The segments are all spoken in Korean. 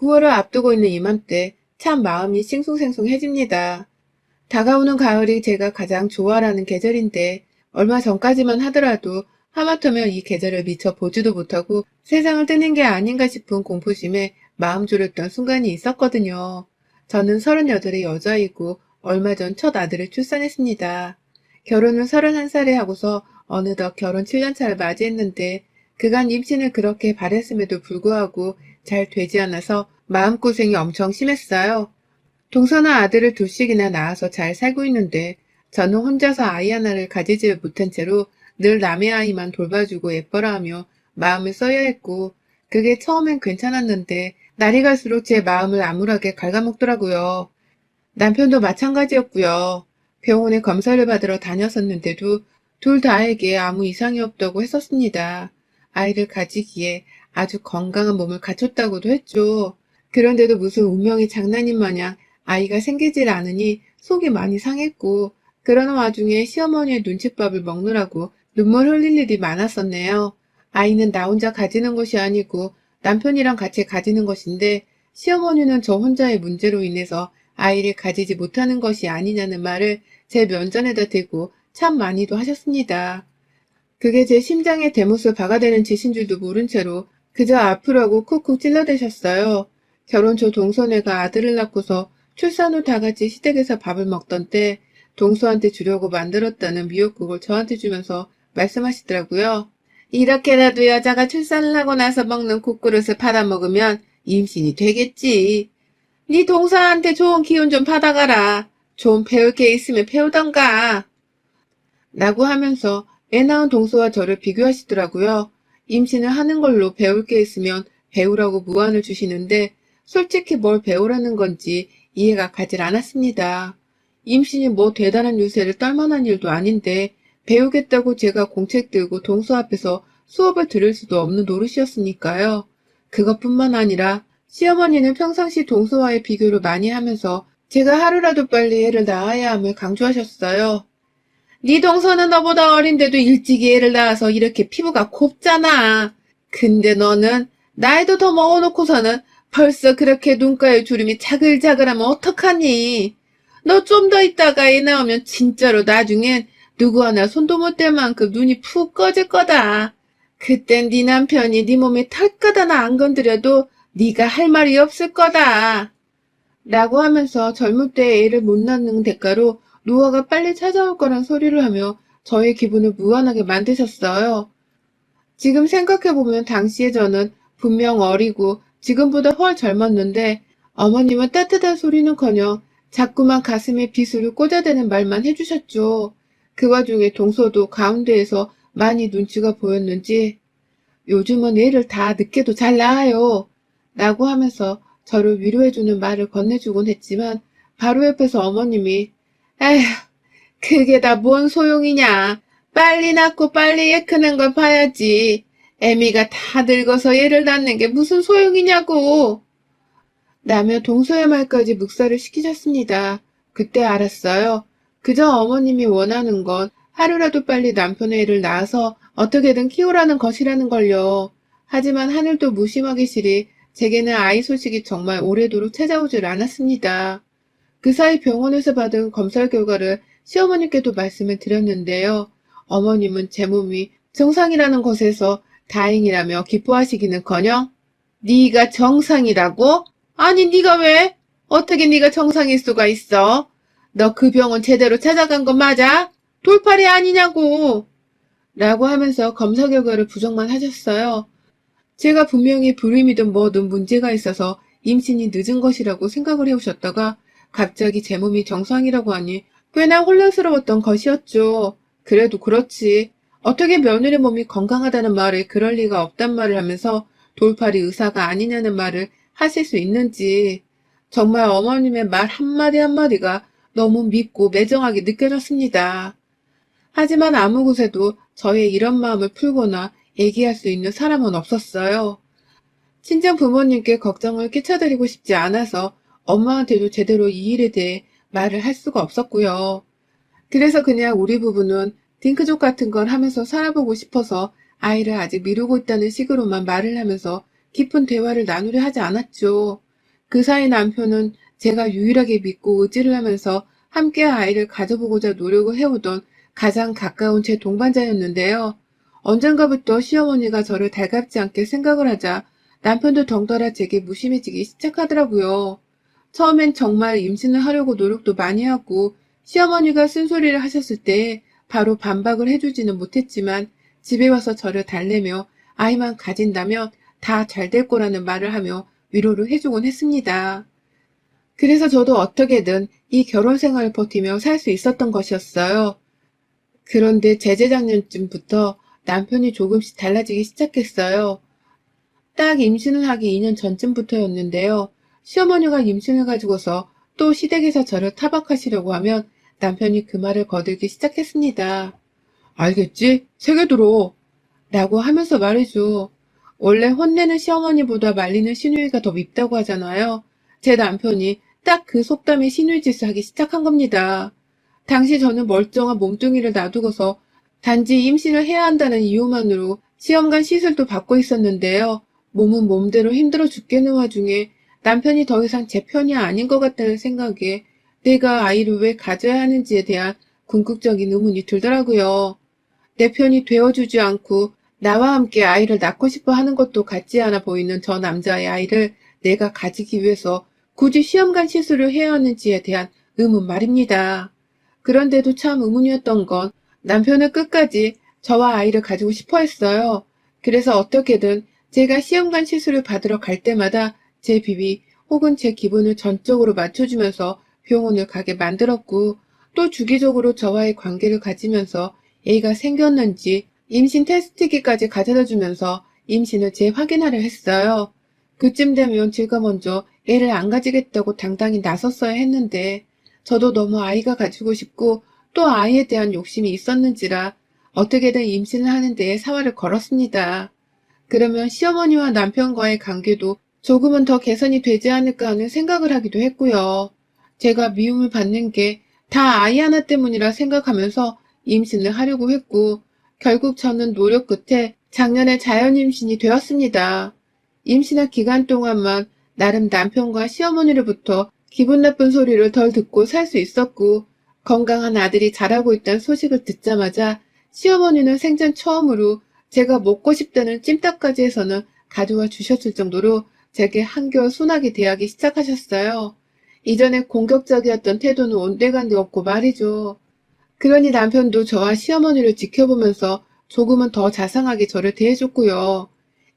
9월을 앞두고 있는 이맘때 참 마음이 싱숭생숭해집니다. 다가오는 가을이 제가 가장 좋아하는 계절인데 얼마 전까지만 하더라도 하마터면 이 계절을 미처 보지도 못하고 세상을 뜨는 게 아닌가 싶은 공포심에 마음 졸였던 순간이 있었거든요. 저는 38의 여자이고 얼마 전 첫 아들을 출산했습니다. 결혼을 31살에 하고서 어느덧 결혼 7년차를 맞이했는데 그간 임신을 그렇게 바랬음에도 불구하고 잘 되지 않아서 마음고생이 엄청 심했어요. 동서나 아들을 둘씩이나 낳아서 잘 살고 있는데 저는 혼자서 아이 하나를 가지지 못한 채로 늘 남의 아이만 돌봐주고 예뻐라 하며 마음을 써야 했고 그게 처음엔 괜찮았는데 날이 갈수록 제 마음을 암울하게 갉아먹더라고요. 남편도 마찬가지였고요. 병원에 검사를 받으러 다녔었는데도 둘 다에게 아무 이상이 없다고 했었습니다. 아이를 가지기에 아주 건강한 몸을 갖췄다고도 했죠. 그런데도 무슨 운명이 장난인 마냥 아이가 생기질 않으니 속이 많이 상했고 그러는 와중에 시어머니의 눈칫밥을 먹느라고 눈물 흘릴 일이 많았었네요. 아이는 나 혼자 가지는 것이 아니고 남편이랑 같이 가지는 것인데 시어머니는 저 혼자의 문제로 인해서 아이를 가지지 못하는 것이 아니냐는 말을 제 면전에다 대고 참 많이도 하셨습니다. 그게 제 심장에 대못을 박아대는 짓인 줄도 모른 채로 그저 아프라고 쿡쿡 찔러대셨어요. 결혼 초 동서네가 아들을 낳고서 출산 후 다 같이 시댁에서 밥을 먹던 때 동서한테 주려고 만들었다는 미역국을 저한테 주면서 말씀하시더라고요. 이렇게라도 여자가 출산을 하고 나서 먹는 국그릇을 받아먹으면 임신이 되겠지. 네 동서한테 좋은 기운 좀 받아가라. 좀 배울 게 있으면 배우던가. 라고 하면서 애 낳은 동서와 저를 비교하시더라고요. 임신을 하는 걸로 배울 게 있으면 배우라고 무안을 주시는데 솔직히 뭘 배우라는 건지 이해가 가질 않았습니다. 임신이 뭐 대단한 유세를 떨만한 일도 아닌데 배우겠다고 제가 공책 들고 동서 앞에서 수업을 들을 수도 없는 노릇이었으니까요. 그것뿐만 아니라 시어머니는 평상시 동서와의 비교를 많이 하면서 제가 하루라도 빨리 애를 낳아야 함을 강조하셨어요. 네 동서는 너보다 어린데도 일찍이 애를 낳아서 이렇게 피부가 곱잖아. 근데 너는 나이도 더 먹어놓고서는 벌써 그렇게 눈가에 주름이 자글자글하면 어떡하니? 너 좀 더 있다가 애 나오면 진짜로 나중엔 누구 하나 손도 못 댈 만큼 눈이 푹 꺼질 거다. 그땐 네 남편이 네 몸에 털끝 하나 안 건드려도 네가 할 말이 없을 거다. 라고 하면서 젊을 때 애를 못 낳는 대가로 노화가 빨리 찾아올 거란 소리를 하며 저의 기분을 무한하게 만드셨어요. 지금 생각해보면 당시에 저는 분명 어리고 지금보다 훨 젊었는데 어머님은 따뜻한 소리는커녕 자꾸만 가슴에 비수를 꽂아대는 말만 해주셨죠. 그 와중에 동서도 가운데에서 많이 눈치가 보였는지 요즘은 애를 다 늦게도 잘 낳아요. 라고 하면서 저를 위로해주는 말을 건네주곤 했지만 바로 옆에서 어머님이 에휴 그게 다 뭔 소용이냐. 빨리 낳고 빨리 애 크는 걸 봐야지. 애미가 다 늙어서 애를 낳는 게 무슨 소용이냐고. 라며 동서의 말까지 묵살을 시키셨습니다. 그때 알았어요. 그저 어머님이 원하는 건 하루라도 빨리 남편의 애를 낳아서 어떻게든 키우라는 것이라는 걸요. 하지만 하늘도 무심하기 싫이 제게는 아이 소식이 정말 오래도록 찾아오질 않았습니다. 그 사이 병원에서 받은 검사 결과를 시어머니께도 말씀을 드렸는데요. 어머님은 제 몸이 정상이라는 것에서 다행이라며 기뻐하시기는커녕 네가 정상이라고? 아니 네가 왜? 어떻게 네가 정상일 수가 있어? 너 그 병원 제대로 찾아간 거 맞아? 돌팔이 아니냐고. 라고 하면서 검사 결과를 부정만 하셨어요. 제가 분명히 불임이든 뭐든 문제가 있어서 임신이 늦은 것이라고 생각을 해오셨다가 갑자기 제 몸이 정상이라고 하니 꽤나 혼란스러웠던 것이었죠. 그래도 그렇지. 어떻게 며느리 몸이 건강하다는 말에 그럴 리가 없단 말을 하면서 돌팔이 의사가 아니냐는 말을 하실 수 있는지 정말 어머님의 말 한마디 한마디가 너무 밉고 매정하게 느껴졌습니다. 하지만 아무 곳에도 저의 이런 마음을 풀거나 얘기할 수 있는 사람은 없었어요. 친정 부모님께 걱정을 끼쳐드리고 싶지 않아서 엄마한테도 제대로 이 일에 대해 말을 할 수가 없었고요. 그래서 그냥 우리 부부는 딩크족 같은 걸 하면서 살아보고 싶어서 아이를 아직 미루고 있다는 식으로만 말을 하면서 깊은 대화를 나누려 하지 않았죠. 그 사이 남편은 제가 유일하게 믿고 의지를 하면서 함께 아이를 가져보고자 노력을 해오던 가장 가까운 제 동반자였는데요. 언젠가부터 시어머니가 저를 달갑지 않게 생각을 하자 남편도 덩달아 제게 무심해지기 시작하더라고요. 처음엔 정말 임신을 하려고 노력도 많이 하고 시어머니가 쓴소리를 하셨을 때 바로 반박을 해주지는 못했지만 집에 와서 저를 달래며 아이만 가진다면 다 잘 될 거라는 말을 하며 위로를 해주곤 했습니다. 그래서 저도 어떻게든 이 결혼 생활을 버티며 살 수 있었던 것이었어요. 그런데 재재작년쯤부터 남편이 조금씩 달라지기 시작했어요. 딱 임신을 하기 2년 전쯤부터였는데요. 시어머니가 임신을 가지고서 또 시댁에서 저를 타박하시려고 하면 남편이 그 말을 거들기 시작했습니다. 알겠지? 새겨들어. 라고 하면서 말이죠. 원래 혼내는 시어머니보다 말리는 시누이가 더 밉다고 하잖아요. 제 남편이 딱 그 속담에 시누이짓을 하기 시작한 겁니다. 당시 저는 멀쩡한 몸뚱이를 놔두고서 단지 임신을 해야 한다는 이유만으로 시험관 시술도 받고 있었는데요. 몸은 몸대로 힘들어 죽겠는 와중에 남편이 더 이상 제 편이 아닌 것 같다는 생각에 내가 아이를 왜 가져야 하는지에 대한 궁극적인 의문이 들더라고요. 내 편이 되어주지 않고 나와 함께 아이를 낳고 싶어 하는 것도 같지 않아 보이는 저 남자의 아이를 내가 가지기 위해서 굳이 시험관 시술을 해야 하는지에 대한 의문 말입니다. 그런데도 참 의문이었던 건 남편은 끝까지 저와 아이를 가지고 싶어 했어요. 그래서 어떻게든 제가 시험관 시술을 받으러 갈 때마다 제 비위 혹은 제 기분을 전적으로 맞춰주면서 병원을 가게 만들었고 또 주기적으로 저와의 관계를 가지면서 애가 생겼는지 임신 테스트기까지 가져다 주면서 임신을 재확인하려 했어요. 그쯤 되면 제가 먼저 애를 안 가지겠다고 당당히 나섰어야 했는데 저도 너무 아이가 가지고 싶고 또 아이에 대한 욕심이 있었는지라 어떻게든 임신을 하는 데에 사활을 걸었습니다. 그러면 시어머니와 남편과의 관계도 조금은 더 개선이 되지 않을까 하는 생각을 하기도 했고요. 제가 미움을 받는 게 다 아이 하나 때문이라 생각하면서 임신을 하려고 했고 결국 저는 노력 끝에 작년에 자연임신이 되었습니다. 임신할 기간 동안만 나름 남편과 시어머니로부터 기분 나쁜 소리를 덜 듣고 살 수 있었고 건강한 아들이 자라고 있다는 소식을 듣자마자 시어머니는 생전 처음으로 제가 먹고 싶다는 찜닭까지 해서는 가져와 주셨을 정도로 제게 한결 순하게 대하기 시작하셨어요. 이전에 공격적이었던 태도는 온데간데 없고 말이죠. 그러니 남편도 저와 시어머니를 지켜보면서 조금은 더 자상하게 저를 대해줬고요.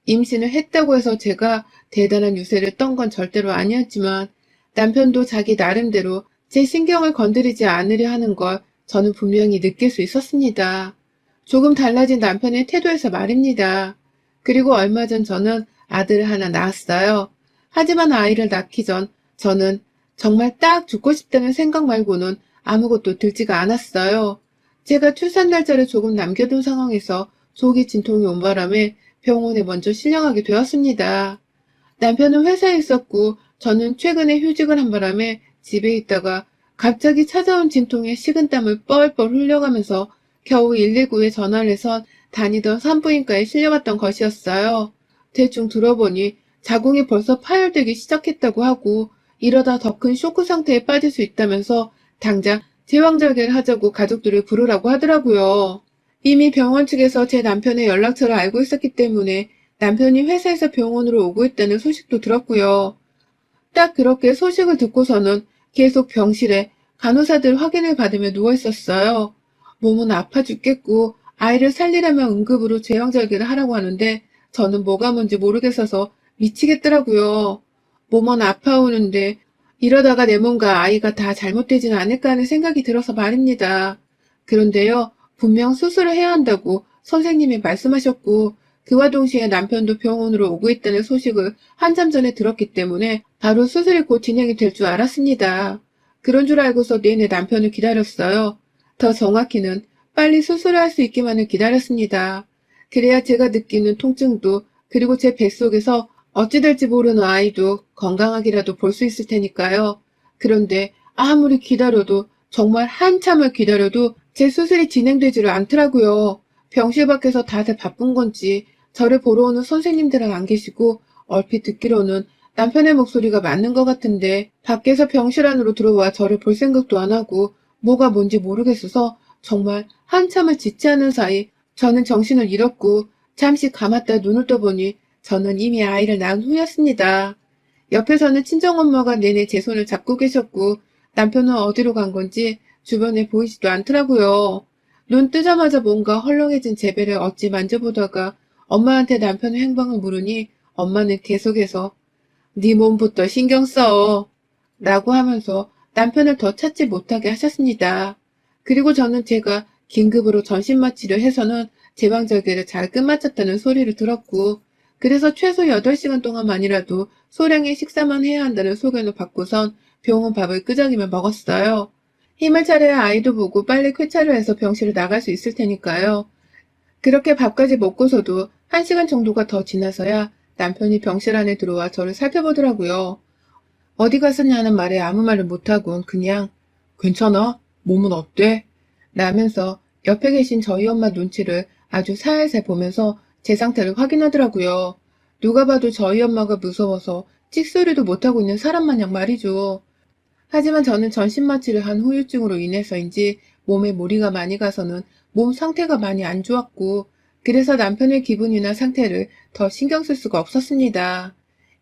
임신을 했다고 해서 제가 대단한 유세를 떤 건 절대로 아니었지만 남편도 자기 나름대로 제 신경을 건드리지 않으려 하는 걸 저는 분명히 느낄 수 있었습니다. 조금 달라진 남편의 태도에서 말입니다. 그리고 얼마 전 저는 아들을 하나 낳았어요. 하지만 아이를 낳기 전 저는 정말 딱 죽고 싶다는 생각 말고는 아무것도 들지가 않았어요. 제가 출산 날짜를 조금 남겨둔 상황에서 조기 진통이 온 바람에 병원에 먼저 실려가게 되었습니다. 남편은 회사에 있었고 저는 최근에 휴직을 한 바람에 집에 있다가 갑자기 찾아온 진통에 식은땀을 뻘뻘 흘려가면서 겨우 119에 전화를 해서 다니던 산부인과에 실려갔던 것이었어요. 대충 들어보니 자궁이 벌써 파열되기 시작했다고 하고 이러다 더 큰 쇼크 상태에 빠질 수 있다면서 당장 제왕절개를 하자고 가족들을 부르라고 하더라고요. 이미 병원 측에서 제 남편의 연락처를 알고 있었기 때문에 남편이 회사에서 병원으로 오고 있다는 소식도 들었고요. 딱 그렇게 소식을 듣고서는 계속 병실에 간호사들 확인을 받으며 누워있었어요. 몸은 아파 죽겠고 아이를 살리려면 응급으로 제왕절개를 하라고 하는데 저는 뭐가 뭔지 모르겠어서 미치겠더라고요. 몸은 아파오는데 이러다가 내 몸과 아이가 다 잘못되지는 않을까 하는 생각이 들어서 말입니다. 그런데요, 분명 수술을 해야 한다고 선생님이 말씀하셨고 그와 동시에 남편도 병원으로 오고 있다는 소식을 한참 전에 들었기 때문에 바로 수술이 곧 진행이 될 줄 알았습니다. 그런 줄 알고서 내내 남편을 기다렸어요. 더 정확히는 빨리 수술을 할 수 있기만을 기다렸습니다. 그래야 제가 느끼는 통증도 그리고 제 뱃속에서 어찌 될지 모르는 아이도 건강하기라도 볼 수 있을 테니까요. 그런데 아무리 기다려도 정말 한참을 기다려도 제 수술이 진행되지를 않더라고요. 병실 밖에서 다들 바쁜 건지 저를 보러 오는 선생님들은 안 계시고 얼핏 듣기로는 남편의 목소리가 맞는 것 같은데 밖에서 병실 안으로 들어와 저를 볼 생각도 안 하고 뭐가 뭔지 모르겠어서 정말 한참을 짓지 않은 사이 저는 정신을 잃었고 잠시 감았다 눈을 떠보니 저는 이미 아이를 낳은 후였습니다. 옆에서는 친정엄마가 내내 제 손을 잡고 계셨고 남편은 어디로 간 건지 주변에 보이지도 않더라고요. 눈 뜨자마자 뭔가 헐렁해진 제 배를 어찌 만져보다가 엄마한테 남편의 행방을 물으니 엄마는 계속해서 네 몸부터 신경 써 라고 하면서 남편을 더 찾지 못하게 하셨습니다. 그리고 저는 제가 긴급으로 전신마취를 해서는 제방절개를 잘 끝마쳤다는 소리를 들었고 그래서 최소 8시간 동안만이라도 소량의 식사만 해야 한다는 소견을 받고선 병원 밥을 끄적이며 먹었어요. 힘을 차려야 아이도 보고 빨리 쾌차를 해서 병실을 나갈 수 있을 테니까요. 그렇게 밥까지 먹고서도 1시간 정도가 더 지나서야 남편이 병실 안에 들어와 저를 살펴보더라고요. 어디 갔었냐는 말에 아무 말을 못하곤 그냥 괜찮아? 몸은 어때? 라면서 옆에 계신 저희 엄마 눈치를 아주 살살 보면서 제 상태를 확인하더라고요. 누가 봐도 저희 엄마가 무서워서 찍소리도 못하고 있는 사람 마냥 말이죠. 하지만 저는 전신마취를 한 후유증으로 인해서인지 몸에 무리가 많이 가서는 몸 상태가 많이 안 좋았고 그래서 남편의 기분이나 상태를 더 신경 쓸 수가 없었습니다.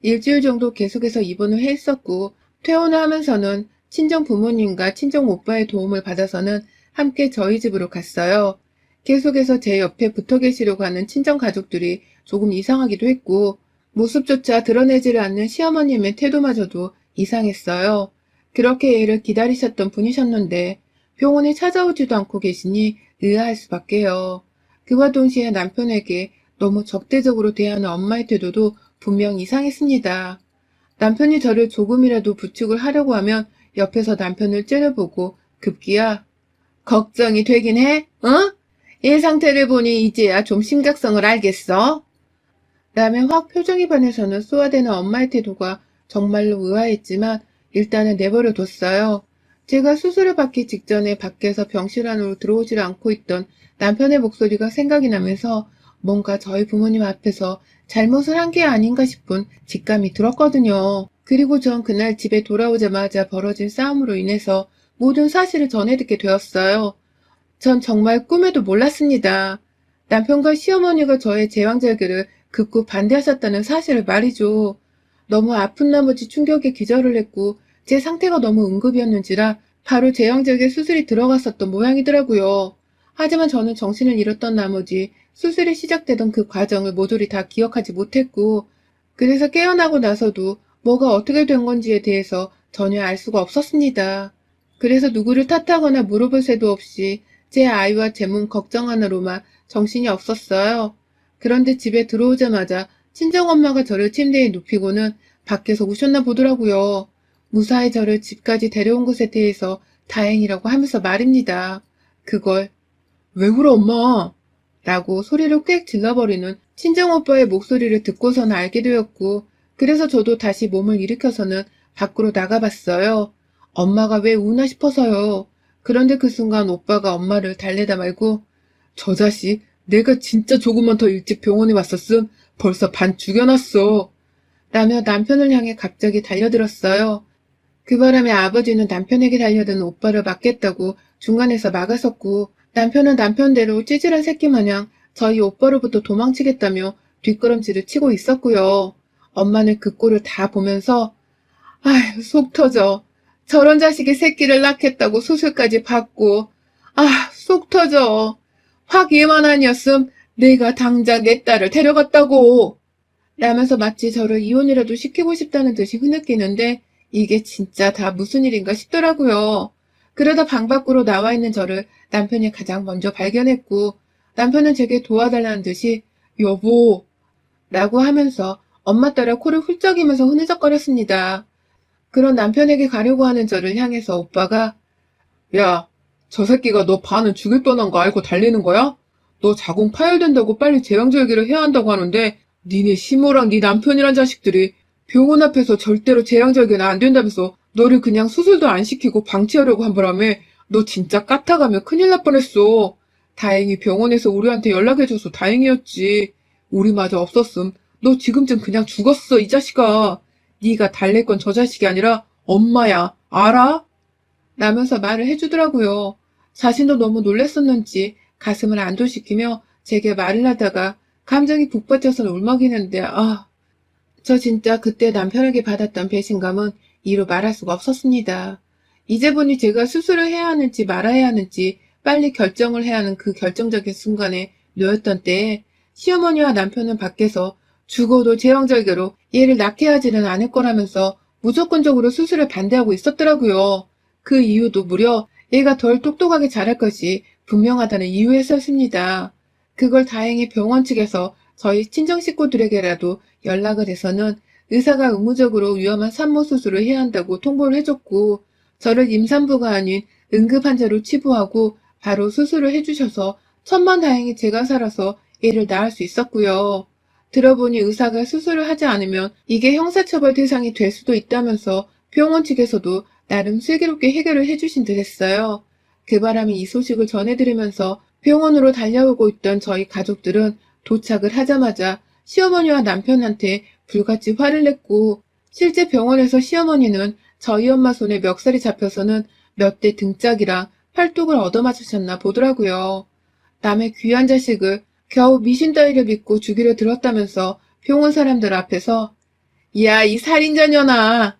일주일 정도 계속해서 입원을 해 있었고 퇴원을 하면서는 친정 부모님과 친정 오빠의 도움을 받아서는 함께 저희 집으로 갔어요. 계속해서 제 옆에 붙어 계시려고 하는 친정 가족들이 조금 이상하기도 했고 모습조차 드러내지를 않는 시어머님의 태도마저도 이상했어요. 그렇게 애를 기다리셨던 분이셨는데 병원에 찾아오지도 않고 계시니 의아할 수밖에요. 그와 동시에 남편에게 너무 적대적으로 대하는 엄마의 태도도 분명 이상했습니다. 남편이 저를 조금이라도 부축을 하려고 하면 옆에서 남편을 째려보고 급기야 걱정이 되긴 해? 어? 이 상태를 보니 이제야 좀 심각성을 알겠어? 라며 확 표정이 변해서는 쏘아대는 엄마의 태도가 정말로 의아했지만 일단은 내버려 뒀어요. 제가 수술을 받기 직전에 밖에서 병실 안으로 들어오질 않고 있던 남편의 목소리가 생각이 나면서 뭔가 저희 부모님 앞에서 잘못을 한 게 아닌가 싶은 직감이 들었거든요. 그리고 전 그날 집에 돌아오자마자 벌어진 싸움으로 인해서 모든 사실을 전해 듣게 되었어요. 전 정말 꿈에도 몰랐습니다. 남편과 시어머니가 저의 제왕절개를 극구 반대하셨다는 사실을 말이죠. 너무 아픈 나머지 충격에 기절을 했고 제 상태가 너무 응급이었는지라 바로 제왕절개 수술이 들어갔었던 모양이더라고요. 하지만 저는 정신을 잃었던 나머지 수술이 시작되던 그 과정을 모조리 다 기억하지 못했고 그래서 깨어나고 나서도 뭐가 어떻게 된 건지에 대해서 전혀 알 수가 없었습니다. 그래서 누구를 탓하거나 물어볼 새도 없이 제 아이와 제 몸 걱정하느로만 정신이 없었어요. 그런데 집에 들어오자마자 친정엄마가 저를 침대에 눕히고는 밖에서 우셨나 보더라고요. 무사히 저를 집까지 데려온 것에 대해서 다행이라고 하면서 말입니다. 그걸 왜 울어 엄마? 라고 소리를 꽥 질러버리는 친정오빠의 목소리를 듣고서는 알게 되었고 그래서 저도 다시 몸을 일으켜서는 밖으로 나가봤어요. 엄마가 왜 우나 싶어서요. 그런데 그 순간 오빠가 엄마를 달래다 말고 저 자식 내가 진짜 조금만 더 일찍 병원에 왔었음 벌써 반 죽여놨어. 라며 남편을 향해 갑자기 달려들었어요. 그 바람에 아버지는 남편에게 달려든 오빠를 막겠다고 중간에서 막아섰고 남편은 남편대로 찌질한 새끼 마냥 저희 오빠로부터 도망치겠다며 뒷걸음질을 치고 있었고요. 엄마는 그 꼴을 다 보면서 아휴 속 터져. 저런 자식이 새끼를 낳겠다고 수술까지 받고 속 터져. 확 얘만 아니었음 내가 당장 내 딸을 데려갔다고 라면서 마치 저를 이혼이라도 시키고 싶다는 듯이 흐느끼는데 이게 진짜 다 무슨 일인가 싶더라고요. 그러다 방 밖으로 나와 있는 저를 남편이 가장 먼저 발견했고 남편은 제게 도와달라는 듯이 여보 라고 하면서 엄마 따라 코를 훌쩍이면서 흐느적거렸습니다. 그런 남편에게 가려고 하는 저를 향해서 오빠가 야, 저 새끼가 너 반은 죽일 뻔한 거 알고 달리는 거야? 너 자궁 파열된다고 빨리 제왕절개를 해야 한다고 하는데 니네 시모랑 네 남편이란 자식들이 병원 앞에서 절대로 제왕절개는 안 된다면서 너를 그냥 수술도 안 시키고 방치하려고 한 바람에 너 진짜 까타가면 큰일 날 뻔했어. 다행히 병원에서 우리한테 연락해줘서 다행이었지. 우리마저 없었음. 너 지금쯤 그냥 죽었어, 이 자식아. 네가 달랠 건 저 자식이 아니라 엄마야. 알아? 라면서 말을 해주더라고요. 자신도 너무 놀랬었는지 가슴을 안도시키며 제게 말을 하다가 감정이 북받쳐서 울먹이는데 저 진짜 그때 남편에게 받았던 배신감은 이루 말할 수가 없었습니다. 이제 보니 제가 수술을 해야 하는지 말아야 하는지 빨리 결정을 해야 하는 그 결정적인 순간에 놓였던 때에 시어머니와 남편은 밖에서 죽어도 제왕절개로 얘를 낳게 하지는 않을 거라면서 무조건적으로 수술을 반대하고 있었더라고요. 그 이유도 무려 얘가 덜 똑똑하게 자랄 것이 분명하다는 이유였었습니다. 그걸 다행히 병원 측에서 저희 친정 식구들에게라도 연락을 해서는 의사가 의무적으로 위험한 산모 수술을 해야 한다고 통보를 해줬고 저를 임산부가 아닌 응급환자로 치부하고 바로 수술을 해주셔서 천만다행히 제가 살아서 얘를 낳을 수 있었고요. 들어보니 의사가 수술을 하지 않으면 이게 형사처벌 대상이 될 수도 있다면서 병원 측에서도 나름 슬기롭게 해결을 해주신 듯 했어요. 그 바람에 이 소식을 전해들으면서 병원으로 달려오고 있던 저희 가족들은 도착을 하자마자 시어머니와 남편한테 불같이 화를 냈고 실제 병원에서 시어머니는 저희 엄마 손에 멱살이 잡혀서는 몇 대 등짝이랑 팔뚝을 얻어맞으셨나 보더라고요. 남의 귀한 자식을 겨우 미신 따위를 믿고 주기로 들었다면서 병원 사람들 앞에서 야, 이 살인자녀나!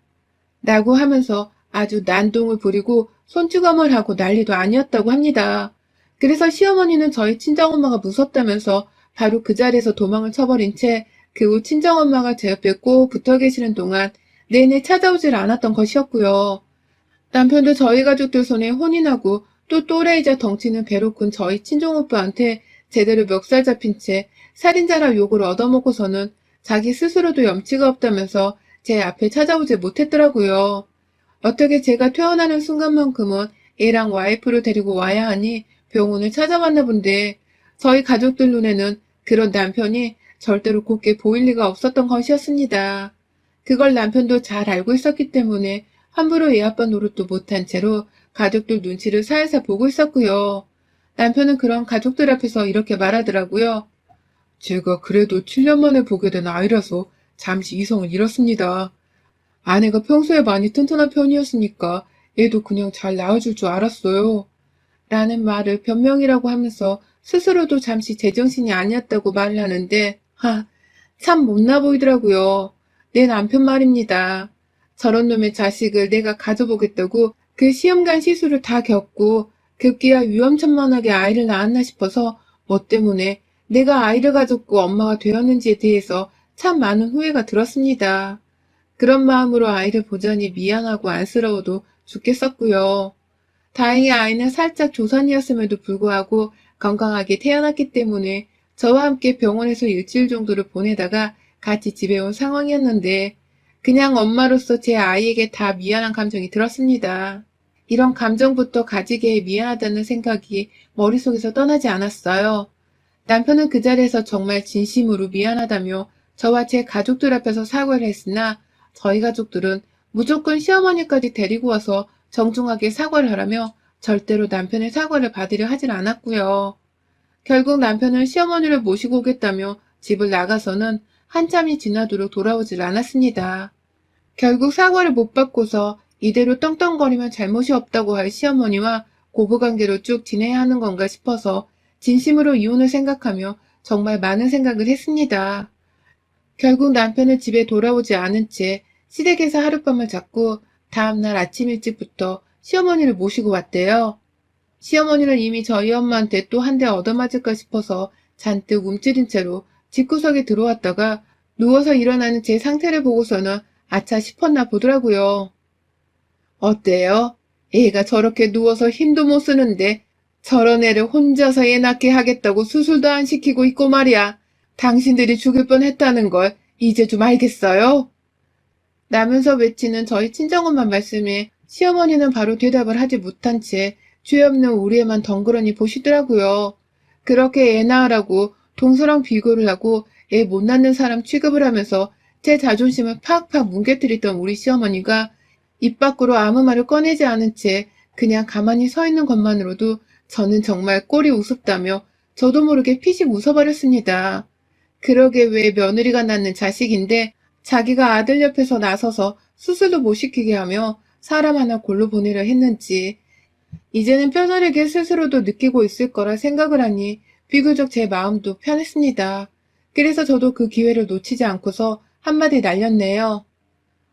라고 하면서 아주 난동을 부리고 손찌검을 하고 난리도 아니었다고 합니다. 그래서 시어머니는 저희 친정엄마가 무섭다면서 바로 그 자리에서 도망을 쳐버린 채 그 후 친정엄마가 제 옆에 꼭 붙어 계시는 동안 내내 찾아오질 않았던 것이었고요. 남편도 저희 가족들 손에 혼인하고 또 또래이자 덩치는 배로 큰 저희 친정오빠한테 제대로 멱살 잡힌 채 살인자라 욕을 얻어먹고서는 자기 스스로도 염치가 없다면서 제 앞에 찾아오지 못했더라고요. 어떻게 제가 퇴원하는 순간만큼은 애랑 와이프를 데리고 와야 하니 병원을 찾아왔나 본데 저희 가족들 눈에는 그런 남편이 절대로 곱게 보일 리가 없었던 것이었습니다. 그걸 남편도 잘 알고 있었기 때문에 함부로 애 아빠 노릇도 못한 채로 가족들 눈치를 살살 보고 있었고요. 남편은 그런 가족들 앞에서 이렇게 말하더라고요. 제가 그래도 7년 만에 보게 된 아이라서 잠시 이성을 잃었습니다. 아내가 평소에 많이 튼튼한 편이었으니까 얘도 그냥 잘 낳아줄 줄 알았어요. 라는 말을 변명이라고 하면서 스스로도 잠시 제정신이 아니었다고 말을 하는데 참 못나 보이더라고요. 내 남편 말입니다. 저런 놈의 자식을 내가 가져보겠다고 그 시험관 시술을 다 겪고 급기야 위험천만하게 아이를 낳았나 싶어서 뭐 때문에 내가 아이를 가졌고 엄마가 되었는지에 대해서 참 많은 후회가 들었습니다. 그런 마음으로 아이를 보자니 미안하고 안쓰러워도 죽겠었고요. 다행히 아이는 살짝 조산이었음에도 불구하고 건강하게 태어났기 때문에 저와 함께 병원에서 일주일 정도를 보내다가 같이 집에 온 상황이었는데 그냥 엄마로서 제 아이에게 다 미안한 감정이 들었습니다. 이런 감정부터 가지게 미안하다는 생각이 머릿속에서 떠나지 않았어요. 남편은 그 자리에서 정말 진심으로 미안하다며 저와 제 가족들 앞에서 사과를 했으나 저희 가족들은 무조건 시어머니까지 데리고 와서 정중하게 사과를 하라며 절대로 남편의 사과를 받으려 하질 않았고요. 결국 남편은 시어머니를 모시고 오겠다며 집을 나가서는 한참이 지나도록 돌아오질 않았습니다. 결국 사과를 못 받고서 이대로 떵떵거리면 잘못이 없다고 할 시어머니와 고부관계로 쭉 지내야 하는 건가 싶어서 진심으로 이혼을 생각하며 정말 많은 생각을 했습니다. 결국 남편은 집에 돌아오지 않은 채 시댁에서 하룻밤을 잤고 다음날 아침 일찍부터 시어머니를 모시고 왔대요. 시어머니는 이미 저희 엄마한테 또 한 대 얻어맞을까 싶어서 잔뜩 움츠린 채로 집구석에 들어왔다가 누워서 일어나는 제 상태를 보고서는 아차 싶었나 보더라고요. 어때요? 애가 저렇게 누워서 힘도 못 쓰는데 저런 애를 혼자서 애 낳게 하겠다고 수술도 안 시키고 있고 말이야. 당신들이 죽을 뻔했다는 걸 이제 좀 알겠어요? 라면서 외치는 저희 친정엄마 말씀에 시어머니는 바로 대답을 하지 못한 채 죄 없는 우리 애만 덩그러니 보시더라고요. 그렇게 애 낳으라고 동서랑 비교를 하고 애 못 낳는 사람 취급을 하면서 제 자존심을 팍팍 뭉개뜨리던 우리 시어머니가 입 밖으로 아무 말을 꺼내지 않은 채 그냥 가만히 서 있는 것만으로도 저는 정말 꼴이 우습다며 저도 모르게 피식 웃어버렸습니다. 그러게 왜 며느리가 낳는 자식인데 자기가 아들 옆에서 나서서 수술도 못 시키게 하며 사람 하나 골로 보내려 했는지 이제는 뼈저리게 스스로도 느끼고 있을 거라 생각을 하니 비교적 제 마음도 편했습니다. 그래서 저도 그 기회를 놓치지 않고서 한마디 날렸네요.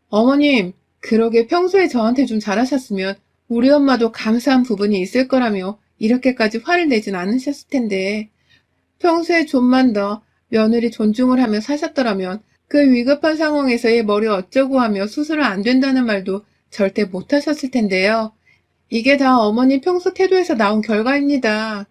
어머님, 그러게 평소에 저한테 좀 잘하셨으면 우리 엄마도 감사한 부분이 있을 거라며 이렇게까지 화를 내진 않으셨을 텐데 평소에 좀만 더 며느리 존중을 하며 사셨더라면 그 위급한 상황에서의 머리 어쩌고 하며 수술은 안 된다는 말도 절대 못 하셨을 텐데요. 이게 다 어머니 평소 태도에서 나온 결과입니다.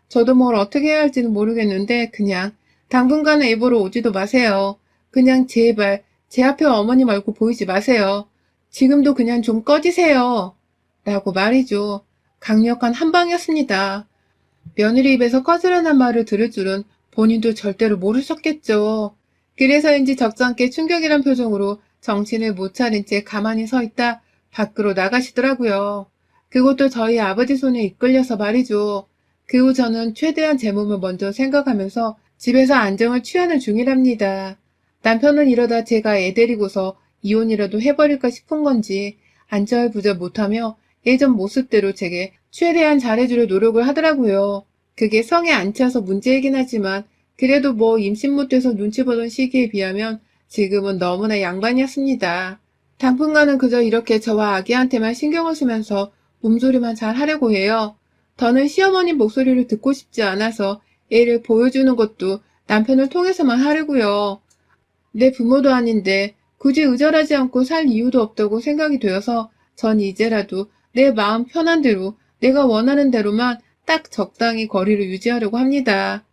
저도 뭘 어떻게 해야 할지는 모르겠는데 그냥 당분간은 일부러 오지도 마세요. 그냥 제발 제 앞에 어머니 말고 보이지 마세요. 지금도 그냥 좀 꺼지세요. 라고 말이죠. 강력한 한방이었습니다. 며느리 입에서 꺼지라는 말을 들을 줄은 본인도 절대로 모르셨겠죠. 그래서인지 적잖게 충격이란 표정으로 정신을 못 차린 채 가만히 서 있다 밖으로 나가시더라고요. 그것도 저희 아버지 손에 이끌려서 말이죠. 그 후 저는 최대한 제 몸을 먼저 생각하면서 집에서 안정을 취하는 중이랍니다. 남편은 이러다 제가 애 데리고서 이혼이라도 해버릴까 싶은 건지 안절부절 못하며 예전 모습대로 제게 최대한 잘해주려 노력을 하더라고요. 그게 성에 안 차서 문제이긴 하지만 그래도 뭐 임신 못해서 눈치 보던 시기에 비하면 지금은 너무나 양반이었습니다. 당분간은 그저 이렇게 저와 아기한테만 신경을 쓰면서 몸조리만 잘 하려고 해요. 더는 시어머님 목소리를 듣고 싶지 않아서 애를 보여주는 것도 남편을 통해서만 하려고요. 내 부모도 아닌데 굳이 의절하지 않고 살 이유도 없다고 생각이 되어서 전 이제라도 내 마음 편한 대로 내가 원하는 대로만 딱 적당히 거리를 유지하려고 합니다.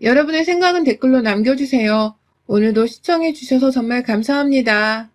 여러분의 생각은 댓글로 남겨주세요. 오늘도 시청해주셔서 정말 감사합니다.